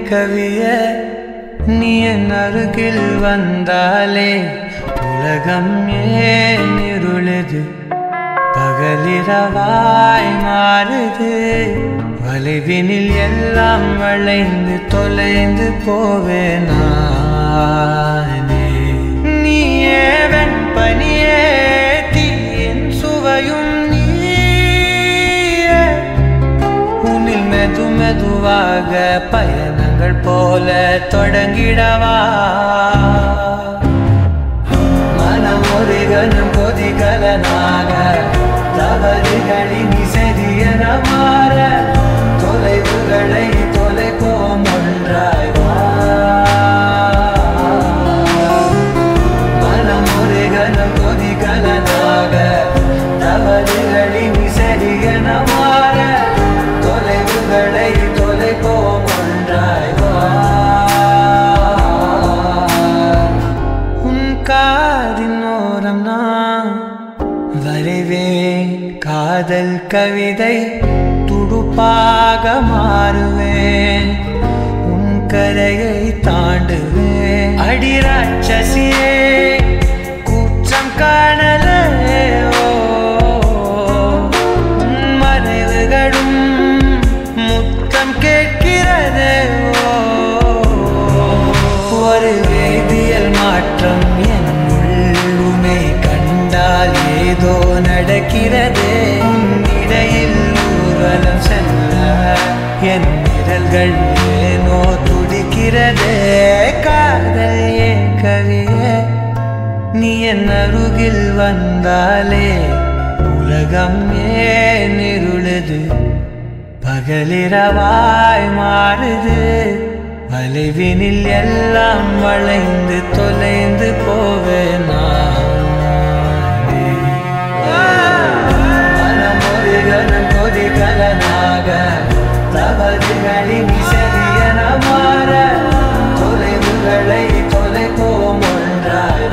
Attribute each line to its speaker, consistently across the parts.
Speaker 1: கவியே நீ என் அருகில் வந்தாலே உலகம் ஏன் இருளுது பகலிரவாய் மாறுது வளைவினில் எல்லாம் வளைந்து தொலைந்து போவேனானே நீயே வெண்பனியே தீயின் சுவையும் நீயே உன்னில் மெது மெதுவாக பயணங்கள் போல தொடங்கிடவா மனம் ஒரு கணம் கொதிகலனாக தவறுகளின் இசையன மாற தொலைவுகளை தொலைப்போம் ஒன்றாய் மனம் ஒரு கணம் கொதிகலனாக தவறுகளின் இசையன மாற தொலைவுகளை தொலைப்போம் ஒன்றாய் உன் காதின் ஓரம் நான் வரைவேன் காதல் கவிதை துடுப்பாக மாறுவேன் உன் கரையை தாண்டுவேன் அடி ராட்சசியே கூச்சம் காணலே உன் மறைவுகளும் முத்தம் கேட்கிறதே ஒரு வேதியியல் மாற்றம் என் உள்ளுமை கண்டால் ஏதோ நடக்கிறதே இடையில் ஊர்வலம் செல்ல என் நிழல்கள் ஏனோ துடிக்கிறதே காதல் ஏன் கவியே நீ என் அருகில் வந்தாலே உலகம் ஏன் இருளுது பகலிரவாய் மாறுது வளைவினில் எல்லாம் வளைந்து தொலைந்து போவேனா கொதிகலனாக தவறுகளின் இசையன மாற தொலைவுகளை தொலைப்போம் ஒன்றாய்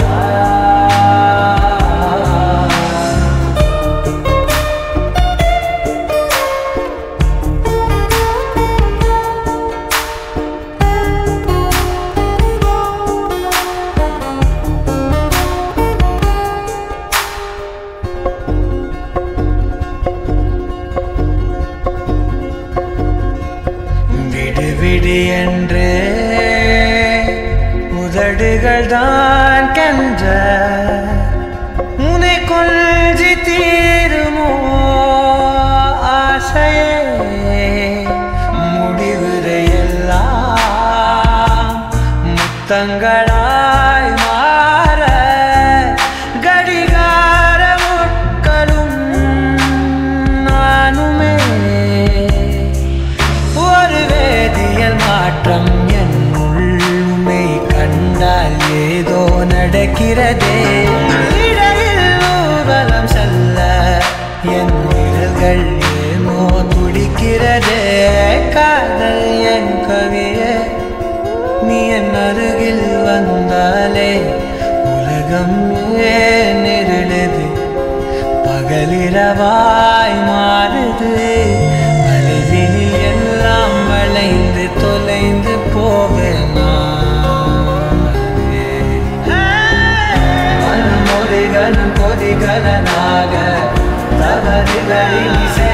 Speaker 1: விடு என்று உதடுகள் தான் கென்ற உன்னை கொல்ஜி தீருமோ ஆசையே முடிவுரை எல்லாம் முத்தங்களாய் மாற கடிகார முட்களும் நானுமே மாற்றம் என் உள்ளுமை கண்டால் ஏதோ நடக்கிறதே இடையில் ஊர்வலம் செல்ல என் நிழல்கள் ஏனோ துடிக்கிறதே காதல் என் கவியே நீ என் அருகில் வந்தாலே உலகம் ஏன் இருளுது பகலிரவாய் மாறுது வளைவினில் எல்லாம் வளைந்து தொலைந்து போவேனா மனம் ஒரு கணம் கொதிகலனாக தவறுகளின் இசை